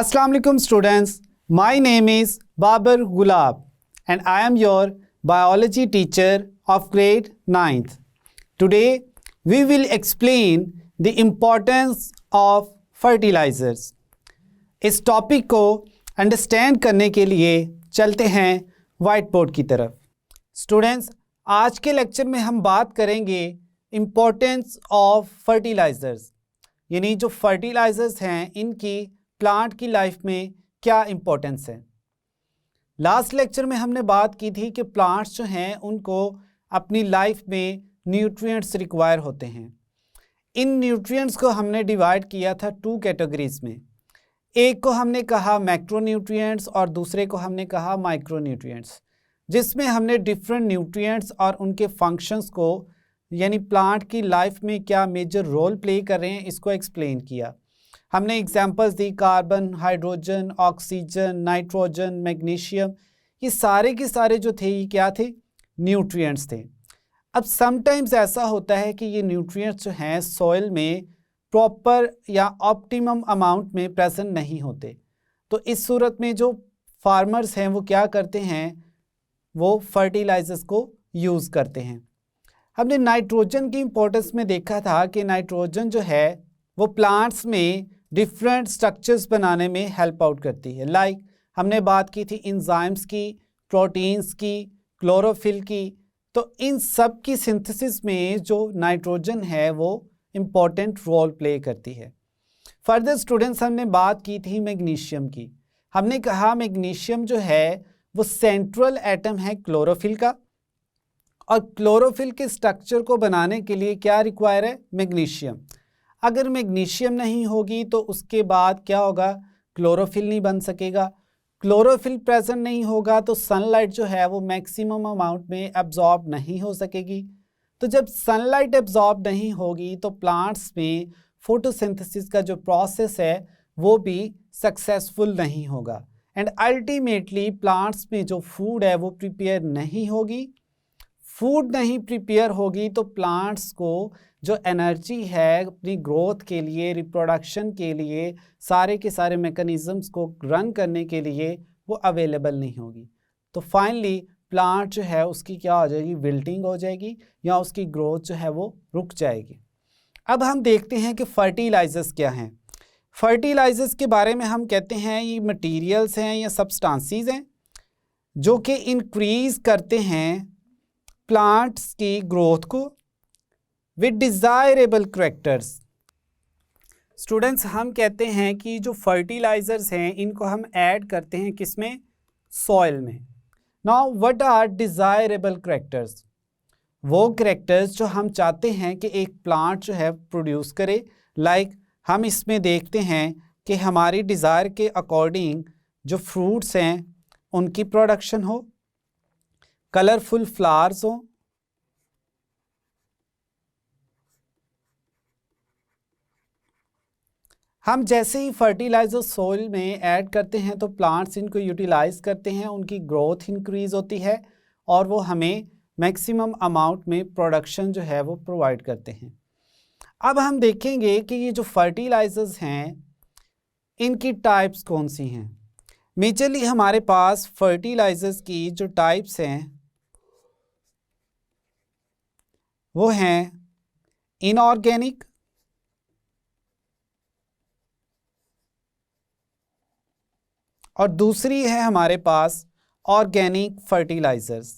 Assalamu alaikum students. My name is Babar Gulab and I am your biology teacher of grade 9th. Today we will explain the importance of fertilizers. इस topic को understand करने के लिए चलते हैं white board की तरफ। Students, आज के लेक्चर में हम बात करेंगे इम्पोर्टेंस ऑफ फर्टिलाइज़र्स, यानी जो फर्टिलाइज़र्स हैं इनकी प्लांट की लाइफ में क्या इम्पोर्टेंस है। लास्ट लेक्चर में हमने बात की थी कि प्लांट्स जो हैं उनको अपनी लाइफ में न्यूट्रिएंट्स रिक्वायर होते हैं। इन न्यूट्रिएंट्स को हमने डिवाइड किया था 2 कैटेगरीज में। एक को हमने कहा मैक्रोन्यूट्रिएंट्स और दूसरे को हमने कहा माइक्रोन्यूट्रिएंट्स, जिसमें हमने डिफरेंट न्यूट्रिएंट्स और उनके फंक्शंस को, यानी प्लांट की लाइफ में क्या मेजर रोल प्ले कर रहे हैं, इसको एक्सप्लेन किया। हमने एग्जांपल्स दी, carbon, hydrogen, oxygen, nitrogen, magnesium, ये सारे के सारे जो थे ये क्या थे? न्यूट्रिएंट्स थे। अब समटाइम्स ऐसा होता है कि ये न्यूट्रिएंट्स जो हैं सॉइल में प्रॉपर या ऑप्टिमम अमाउंट में प्रेजेंट नहीं होते। तो इस सूरत में जो फार्मर्स हैं वो क्या करते हैं, वो फर्टिलाइजर्स को यूज़ करते हैं। हमने नाइट्रोजन की इम्पोर्टेंस में देखा था कि नाइट्रोजन जो है वो प्लांट्स में डिफरेंट स्ट्रक्चर्स बनाने में हेल्प आउट करती है। लाइक हमने बात की थी इंजाइम्स की, प्रोटीन्स की, क्लोरोफिल की। तो इन सब की सिंथेसिस में जो नाइट्रोजन है वो इम्पॉर्टेंट रोल प्ले करती है। फर्दर स्टूडेंट्स, हमने बात की थी मैग्नीशियम की। हमने कहा मैग्नीशियम जो है वो सेंट्रल एटम है क्लोरोफिल का, और क्लोरोफिल के स्ट्रक्चर को बनाने के लिए क्या रिक्वायर है? मैग्नीशियम। अगर मैग्नीशियम नहीं होगी तो उसके बाद क्या होगा? क्लोरोफिल नहीं बन सकेगा। क्लोरोफिल प्रेजेंट नहीं होगा तो सनलाइट जो है वो मैक्सिमम अमाउंट में एब्जॉर्ब नहीं हो सकेगी। तो जब सनलाइट एब्जॉर्ब नहीं होगी तो प्लांट्स में फोटोसिंथेसिस का जो प्रोसेस है वो भी सक्सेसफुल नहीं होगा, एंड अल्टीमेटली प्लांट्स में जो फूड है वो प्रिपेयर नहीं होगी। फूड नहीं प्रिपेयर होगी तो प्लांट्स को जो एनर्जी है अपनी ग्रोथ के लिए, रिप्रोडक्शन के लिए, सारे के सारे मैकेनिज़म्स को रन करने के लिए वो अवेलेबल नहीं होगी। तो फाइनली प्लांट जो है उसकी क्या हो जाएगी? विल्टिंग हो जाएगी, या उसकी ग्रोथ जो है वो रुक जाएगी। अब हम देखते हैं कि फर्टिलाइजर्स क्या हैं। फर्टिलाइजर्स के बारे में हम कहते हैं ये मटीरियल्स हैं या सब्सटेंसेस हैं जो कि इंक्रीज़ करते हैं प्लांट्स की ग्रोथ को विद डिज़ायरेबल कैरेक्टर्स। स्टूडेंट्स, हम कहते हैं कि जो फर्टिलाइजर्स हैं इनको हम ऐड करते हैं किसमें? सॉइल में। Now what are desirable characters? वो कैरेक्टर्स जो हम चाहते हैं कि एक प्लांट जो है प्रोड्यूस करे। लाइक हम इसमें देखते हैं कि हमारी डिज़ायर के अकॉर्डिंग जो फ्रूट्स हैं उनकी प्रोडक्शन हो, कलरफुल फ्लावर्स हो, हम जैसे ही फर्टिलाइजर सोइल में ऐड करते हैं तो प्लांट्स इनको यूटिलाइज करते हैं, उनकी ग्रोथ इंक्रीज होती है और वो हमें मैक्सिमम अमाउंट में प्रोडक्शन जो है वो प्रोवाइड करते हैं। अब हम देखेंगे कि ये जो फर्टिलाइजर्स हैं इनकी टाइप्स कौन सी हैं। मेजरली हमारे पास फर्टिलाइजर्स की जो टाइप्स हैं वो हैं इनऑर्गेनिक, और दूसरी है हमारे पास ऑर्गेनिक फर्टिलाइजर्स।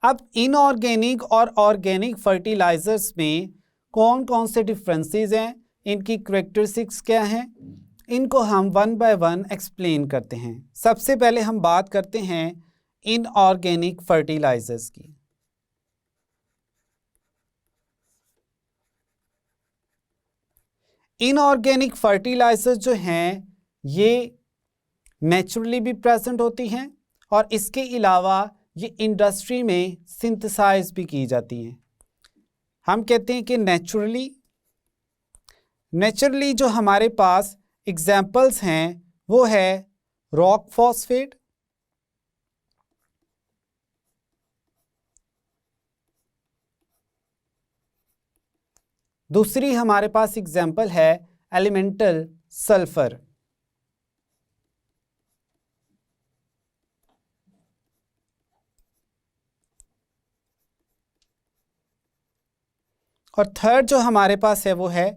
अब इनऑर्गेनिक और ऑर्गेनिक फर्टिलाइजर्स में कौन कौन से डिफरेंसेस हैं, इनकी कैरेक्टरिस्टिक्स क्या हैं, इनको हम वन बाय वन एक्सप्लेन करते हैं। सबसे पहले हम बात करते हैं इनऑर्गेनिक फर्टिलाइजर्स की। इनऑर्गेनिक फर्टिलाइजर्स जो हैं ये नेचुरली भी प्रेजेंट होती हैं और इसके अलावा ये इंडस्ट्री में सिंथेसाइज भी की जाती हैं। हम कहते हैं कि नेचुरली जो हमारे पास एग्जाम्पल्स हैं वो है रॉक फॉस्फेट, दूसरी हमारे पास एग्जाम्पल है एलिमेंटल सल्फर। और थर्ड जो हमारे पास है वो है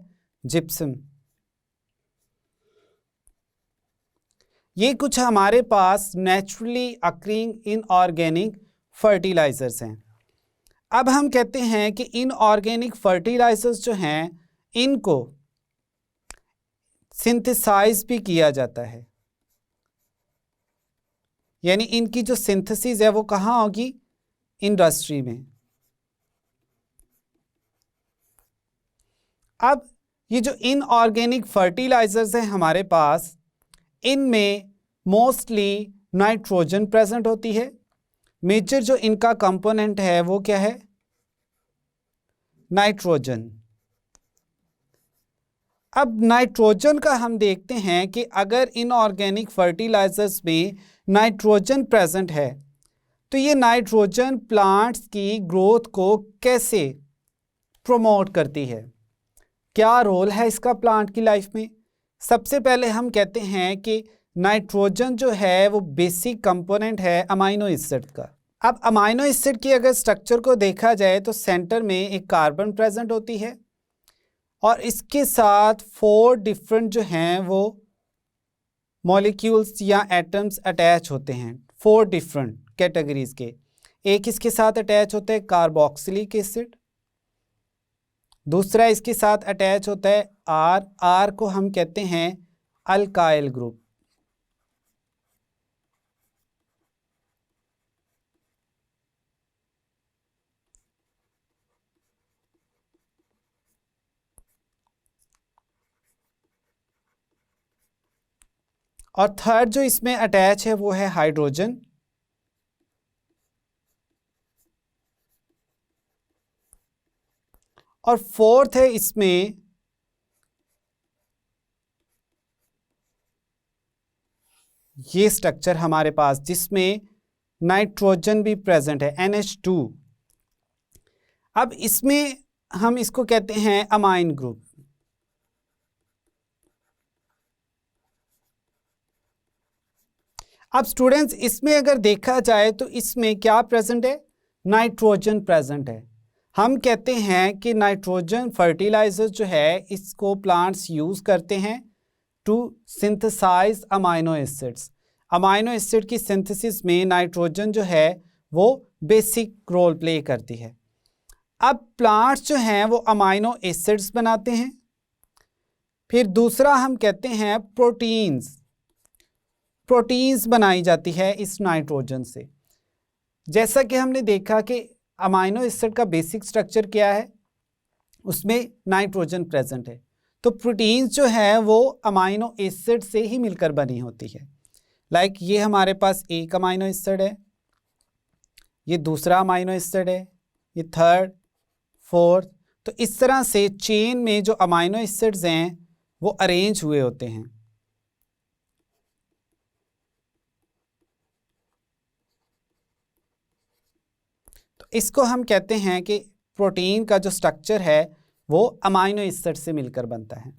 जिप्सम। ये कुछ हमारे पास नेचुरली अकरिंग इनऑर्गेनिक फर्टिलाइजर्स हैं। अब हम कहते हैं कि इनऑर्गेनिक फर्टिलाइजर्स जो हैं इनको सिंथेसाइज भी किया जाता है, यानी इनकी जो सिंथेसिस है वो कहाँ होगी? इंडस्ट्री में। अब ये जो इनऑर्गेनिक फर्टिलाइजर्स हैं हमारे पास, इनमें मोस्टली नाइट्रोजन प्रेजेंट होती है। मेजर जो इनका कंपोनेंट है वो क्या है? नाइट्रोजन। अब नाइट्रोजन का हम देखते हैं कि अगर इनऑर्गेनिक फर्टिलाइजर्स में नाइट्रोजन प्रेजेंट है तो ये नाइट्रोजन प्लांट्स की ग्रोथ को कैसे प्रमोट करती है? क्या रोल है इसका प्लांट की लाइफ में? सबसे पहले हम कहते हैं कि नाइट्रोजन जो है वो बेसिक कंपोनेंट है अमाइनो एसिड का। अब अमाइनो एसिड की अगर स्ट्रक्चर को देखा जाए तो सेंटर में एक कार्बन प्रेजेंट होती है और इसके साथ 4 डिफरेंट जो हैं वो मॉलिक्यूल्स या एटम्स अटैच होते हैं, 4 डिफरेंट कैटेगरीज के। एक इसके साथ अटैच होता है कार्बोक्सिलिक एसिड, दूसरा इसके साथ अटैच होता है आर को हम कहते हैं अल्काइल ग्रुप। और थर्ड जो इसमें अटैच है वो है हाइड्रोजन। और फोर्थ है इसमें ये स्ट्रक्चर हमारे पास जिसमें नाइट्रोजन भी प्रेजेंट है, NH2। अब इसमें हम इसको कहते हैं अमाइन ग्रुप। अब स्टूडेंट्स इसमें अगर देखा जाए तो इसमें क्या प्रेजेंट है? नाइट्रोजन प्रेजेंट है। हम कहते हैं कि नाइट्रोजन फर्टिलाइजर जो है इसको प्लांट्स यूज करते हैं to synthesise amino acids. Amino acid की सिंथेसिस में नाइट्रोजन जो है वो बेसिक रोल प्ले करती है। अब प्लांट्स जो हैं वो अमाइनो एसिड्स बनाते हैं। फिर दूसरा हम कहते हैं प्रोटीन्स बनाई जाती है इस नाइट्रोजन से। जैसा कि हमने देखा कि अमाइनो एसिड का बेसिक स्ट्रक्चर क्या है, उसमें नाइट्रोजन प्रेजेंट है, तो प्रोटीन्स जो है वो अमाइनो एसिड से ही मिलकर बनी होती है। लाइक ये हमारे पास एक अमाइनो एसिड है, ये दूसरा अमाइनो एसिड है, ये थर्ड, फोर्थ। तो इस तरह से चेन में जो अमाइनो एसिड्स हैं वो अरेंज हुए होते हैं। तो इसको हम कहते हैं कि प्रोटीन का जो स्ट्रक्चर है वो अमाइनो एसिड से मिलकर बनता है।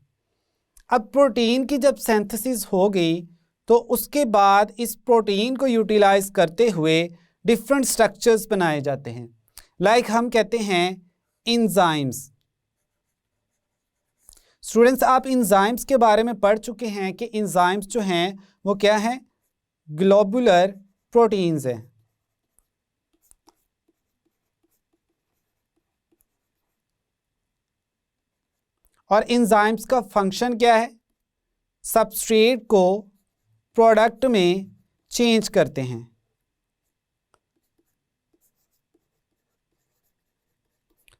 अब प्रोटीन की जब सिंथेसिस हो गई तो उसके बाद इस प्रोटीन को यूटिलाइज करते हुए डिफरेंट स्ट्रक्चर्स बनाए जाते हैं। लाइक हम कहते हैं इंजाइम्स। स्टूडेंट्स आप इंजाइम्स के बारे में पढ़ चुके हैं कि इंजाइम्स जो हैं वो क्या हैं? ग्लोबुलर प्रोटीन्स हैं। और इंजाइम्स का फंक्शन क्या है? सबस्ट्रेट को प्रोडक्ट में चेंज करते हैं।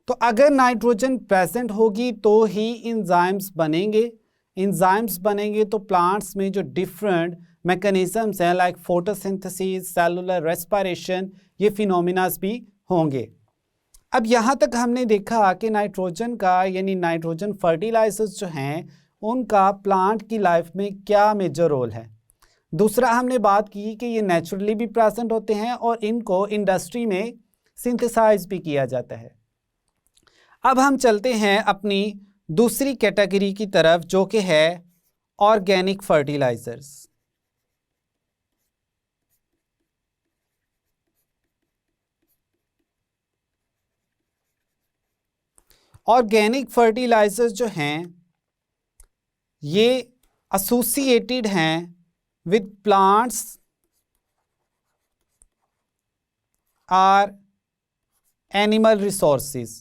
तो अगर नाइट्रोजन प्रेजेंट होगी तो ही इंजाइम्स बनेंगे। इंजाइम्स बनेंगे तो प्लांट्स में जो डिफरेंट मैकेनिज्म्स हैं लाइक फोटोसिंथेसिस, सेलुलर रेस्पिरेशन, ये फिनोमिनास भी होंगे। अब यहाँ तक हमने देखा कि नाइट्रोजन का यानी नाइट्रोजन फर्टिलाइजर्स जो हैं उनका प्लांट की लाइफ में क्या मेजर रोल है। दूसरा हमने बात की कि ये नेचुरली भी प्रेजेंट होते हैं और इनको इंडस्ट्री में सिंथेसाइज भी किया जाता है। अब हम चलते हैं अपनी दूसरी कैटेगरी की तरफ जो कि है ऑर्गेनिक फर्टिलाइजर्स। ऑर्गेनिक फर्टिलाइजर्स जो हैं ये एसोसिएटेड हैं with plants or animal resources.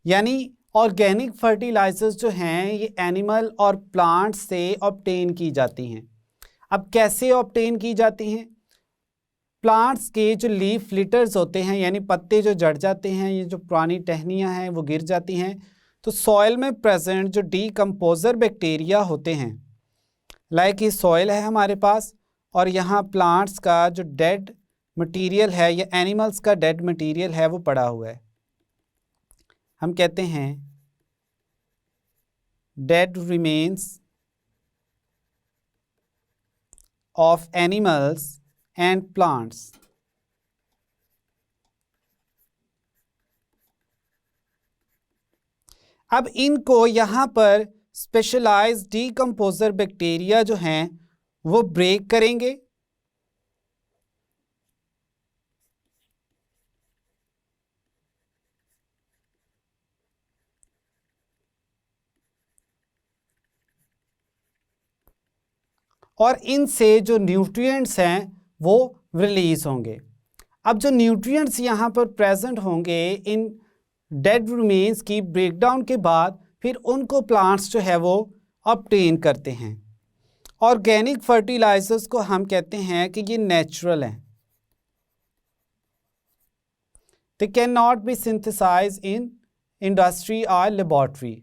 यानी ऑर्गेनिक फर्टिलाइजर्स जो हैं ये एनिमल और प्लांट से ऑब्टेन की जाती हैं। अब कैसे ऑब्टेन की जाती हैं? प्लांट्स के जो लीफ लिटर्स होते हैं यानी पत्ते जो जड़ जाते हैं, ये जो पुरानी टहनियाँ हैं वो गिर जाती हैं, तो सॉइल में प्रेजेंट जो डीकम्पोजर बैक्टीरिया होते हैं, लाइक ये सॉइल है हमारे पास और यहाँ प्लांट्स का जो डेड मटेरियल है या एनिमल्स का डेड मटेरियल है वो पड़ा हुआ है, हम कहते हैं dead remains of animals and plants. अब इनको यहाँ पर स्पेशलाइज्ड डीकम्पोजर बैक्टीरिया जो हैं वो ब्रेक करेंगे और इनसे जो न्यूट्रिएंट्स हैं वो रिलीज होंगे। अब जो न्यूट्रिएंट्स यहाँ पर प्रेजेंट होंगे इन डेड रिमेन्स की ब्रेकडाउन के बाद फिर उनको प्लांट्स जो है वो ऑब्टेन करते हैं। ऑर्गेनिक फर्टिलाइजर्स को हम कहते हैं कि ये नेचुरल हैं, they can not be synthesize in industry और लेबोरेटरी।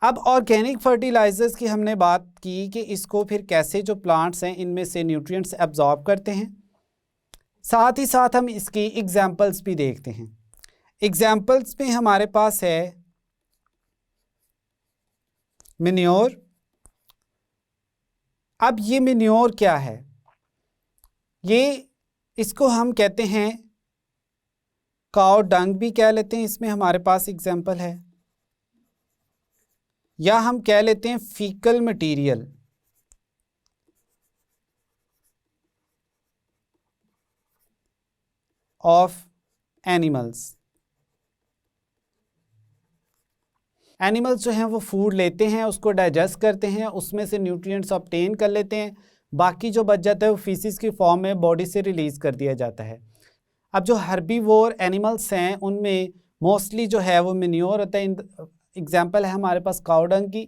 अब ऑर्गेनिक फर्टिलाइजर्स की हमने बात की कि इसको फिर कैसे जो प्लांट्स हैं इनमें से न्यूट्रिएंट्स एब्जॉर्ब करते हैं, साथ ही साथ हम इसकी एग्जांपल्स भी देखते हैं। एग्जांपल्स में हमारे पास है मैन्योर। अब ये मैन्योर क्या है? ये इसको हम कहते हैं काउ डंग भी कह लेते हैं, इसमें हमारे पास एग्जांपल है, या हम कह लेते हैं faecal material of animals. Animals जो हैं वो फूड लेते हैं, उसको डाइजेस्ट करते हैं, उसमें से न्यूट्रिएंट्स ऑब्टेन कर लेते हैं, बाकी जो बच जाता है वो फीसिस की फॉर्म में बॉडी से रिलीज कर दिया जाता है। अब जो हर्बीवोर एनिमल्स हैं उनमें मोस्टली जो है वो मैन्योर होता है। एग्जाम्पल है हमारे पास काऊ डंग की।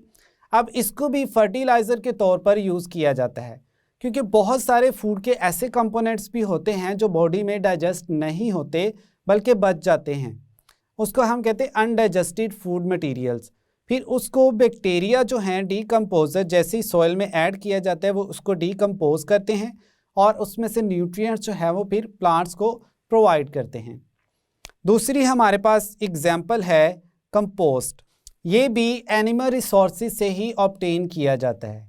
अब इसको भी फर्टिलाइज़र के तौर पर यूज़ किया जाता है क्योंकि बहुत सारे फूड के ऐसे कंपोनेंट्स भी होते हैं जो बॉडी में डाइजेस्ट नहीं होते बल्कि बच जाते हैं, उसको हम कहते हैं अनडाइजेस्टेड फूड मटेरियल्स। फिर उसको बैक्टीरिया जो हैं डीकम्पोजर जैसे ही सॉइल में ऐड किया जाता है वो उसको डीकम्पोज करते हैं और उसमें से न्यूट्रिएंट्स जो है वो फिर प्लांट्स को प्रोवाइड करते हैं। दूसरी हमारे पास एग्जाम्पल है कंपोस्ट। ये भी एनिमल रिसोर्सेज से ही ऑब्टेन किया जाता है,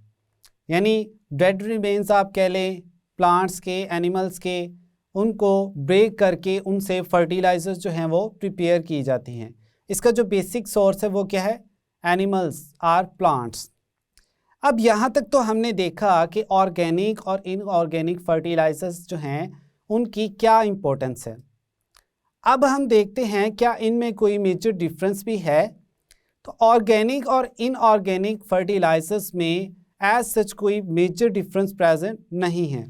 यानी डेड रिमेन्स आप कह लें प्लांट्स के, एनिमल्स के, उनको ब्रेक करके उनसे फर्टिलाइजर्स जो हैं वो प्रिपेयर की जाती हैं। इसका जो बेसिक सोर्स है वो क्या है? Animals or plants. अब यहाँ तक तो हमने देखा कि ऑर्गेनिक और इनऑर्गेनिक फर्टिलाइजर्स जो हैं उनकी क्या इम्पोर्टेंस है। अब हम देखते हैं क्या इनमें कोई मेजर डिफरेंस भी है। तो ऑर्गेनिक और इनऑर्गेनिक फर्टिलाइजर्स में एज सच कोई मेजर डिफरेंस प्रेजेंट नहीं है।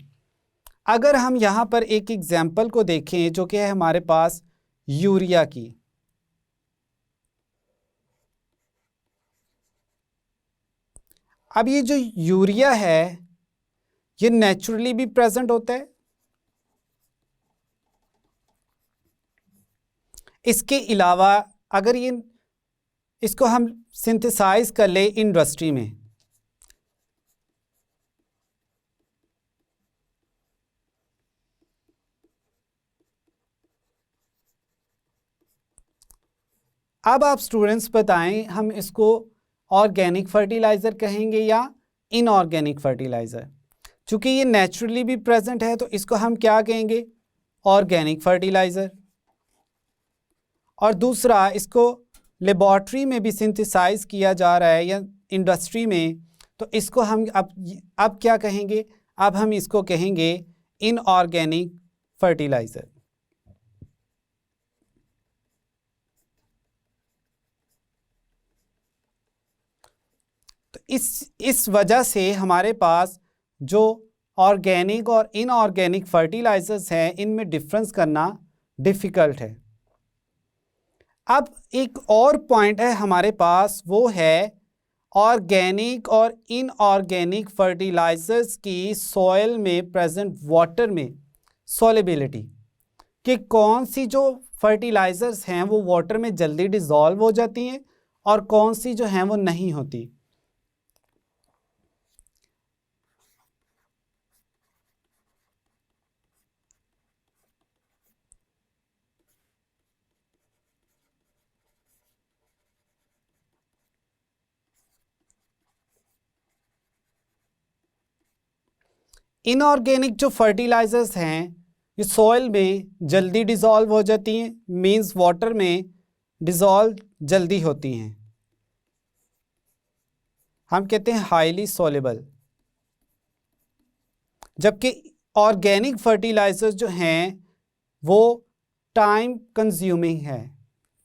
अगर हम यहाँ पर एक एग्जाम्पल को देखें जो कि है हमारे पास यूरिया की। अब ये जो यूरिया है ये नेचुरली भी प्रेजेंट होता है, इसके अलावा अगर ये इसको हम सिंथेसाइज कर ले इंडस्ट्री में, अब आप स्टूडेंट्स बताएं हम इसको ऑर्गेनिक फर्टिलाइज़र कहेंगे या इनऑर्गेनिक फर्टिलाइज़र। चूँकि ये नेचुरली भी प्रेजेंट है तो इसको हम क्या कहेंगे, ऑर्गेनिक फर्टिलाइज़र। और दूसरा, इसको लेबॉर्ट्री में भी सिंथेसाइज किया जा रहा है या इंडस्ट्री में, तो इसको हम अब क्या कहेंगे, अब हम इसको कहेंगे इनऑर्गेनिक फर्टिलाइज़र। तो इस वजह से हमारे पास जो ऑर्गेनिक और इनऑर्गेनिक फर्टिलाइजर्स हैं इनमें डिफरेंस करना डिफ़िकल्ट है। अब एक और पॉइंट है हमारे पास, वो है ऑर्गेनिक और इनऑर्गेनिक फर्टिलाइजर्स की सॉइल में प्रेजेंट वाटर में सॉल्युबिलिटी, कि कौन सी जो फर्टिलाइजर्स हैं वो वाटर में जल्दी डिज़ोल्व हो जाती हैं और कौन सी जो हैं वो नहीं होती। इनऑर्गेनिक जो फर्टिलाइजर्स हैं ये सॉइल में जल्दी डिज़ोल्व हो जाती हैं, मींस वाटर में डिज़ोल्व जल्दी होती हैं, हम कहते हैं हाईली सॉल्युबल। जबकि ऑर्गेनिक फर्टिलाइजर्स जो हैं वो टाइम कंज्यूमिंग है,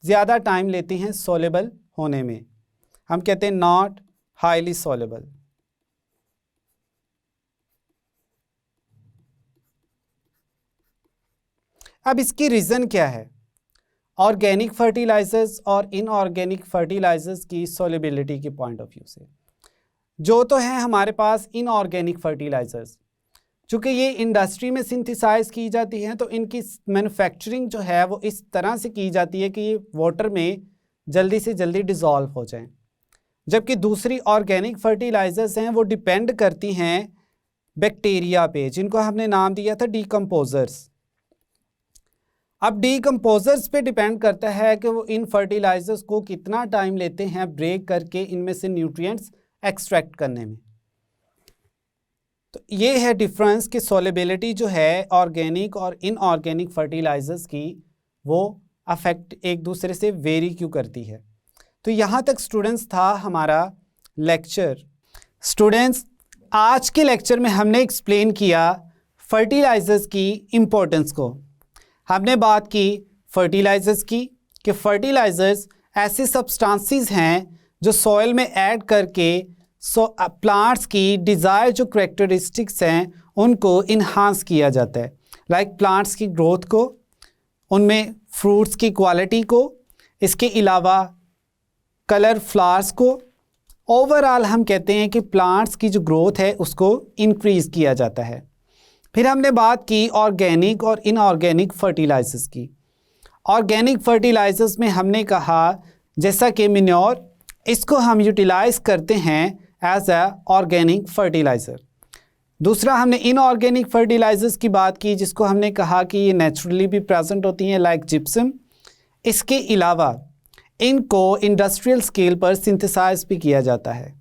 ज़्यादा टाइम लेती हैं सॉल्युबल होने में, हम कहते हैं नॉट हाईली सॉल्युबल। अब इसकी रीज़न क्या है, ऑर्गेनिक फर्टिलाइजर्स और इनऑर्गेनिक फर्टिलाइजर्स की सॉल्युबिलिटी के पॉइंट ऑफ व्यू से। जो तो हैं हमारे पास इनऑर्गेनिक फर्टिलाइजर्स, चूँकि ये इंडस्ट्री में सिंथेसाइज की जाती हैं तो इनकी मैन्युफैक्चरिंग जो है वो इस तरह से की जाती है कि ये वाटर में जल्दी से जल्दी डिज़ोल्व हो जाएं। जबकि दूसरी ऑर्गेनिक फर्टिलाइजर्स हैं वो डिपेंड करती हैं बैक्टीरिया पे, जिनको हमने नाम दिया था डीकम्पोजर्स। अब डीकम्पोजर्स पे डिपेंड करता है कि वो इन फर्टिलाइजर्स को कितना टाइम लेते हैं ब्रेक करके इनमें से न्यूट्रिएंट्स एक्सट्रैक्ट करने में। तो ये है डिफरेंस कि सॉल्युबिलिटी जो है ऑर्गेनिक और इनऑर्गेनिक फर्टिलाइजर्स की वो अफेक्ट एक दूसरे से वेरी क्यों करती है। तो यहाँ तक स्टूडेंट्स था हमारा लेक्चर। स्टूडेंट्स, आज के लेक्चर में हमने एक्सप्लेन किया फर्टिलाइजर्स की इम्पोर्टेंस को। हमने बात की फर्टिलाइजर्स की कि फर्टिलाइजर्स ऐसे सब्सटेंसेस हैं जो सॉइल में ऐड करके प्लांट्स की डिज़ायर जो करैक्टरिस्टिक्स हैं उनको इन्हांस किया जाता है, लाइक प्लांट्स की ग्रोथ को, उनमें फ्रूट्स की क्वालिटी को, इसके अलावा कलर फ्लावर्स को। ओवरऑल हम कहते हैं कि प्लांट्स की जो ग्रोथ है उसको इंक्रीज़ किया जाता है। फिर हमने बात की ऑर्गेनिक और इनऑर्गेनिक फर्टिलाइजर्स की। ऑर्गेनिक फर्टिलाइजर्स में हमने कहा जैसा कि मैन्योर, इसको हम यूटिलाइज़ करते हैं एज अ ऑर्गेनिक फर्टिलाइज़र। दूसरा हमने इनऑर्गेनिक फर्टिलाइजर्स की बात की जिसको हमने कहा कि ये नेचुरली भी प्रेजेंट होती हैं लाइक जिप्सम। इसके अलावा इनको इंडस्ट्रियल स्केल पर सिंथेसाइज भी किया जाता है।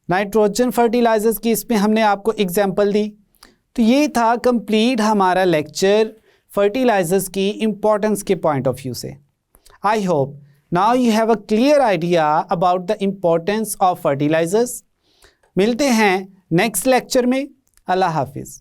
नाइट्रोजन फर्टिलाइजर्स की इसमें हमने आपको एग्जांपल दी। तो ये था कंप्लीट हमारा लेक्चर फर्टिलाइजर्स की इम्पोर्टेंस के पॉइंट ऑफ व्यू से। I hope now you have a clear idea about the importance of fertilisers. मिलते हैं नेक्स्ट लेक्चर में। अल्लाह हाफिज़।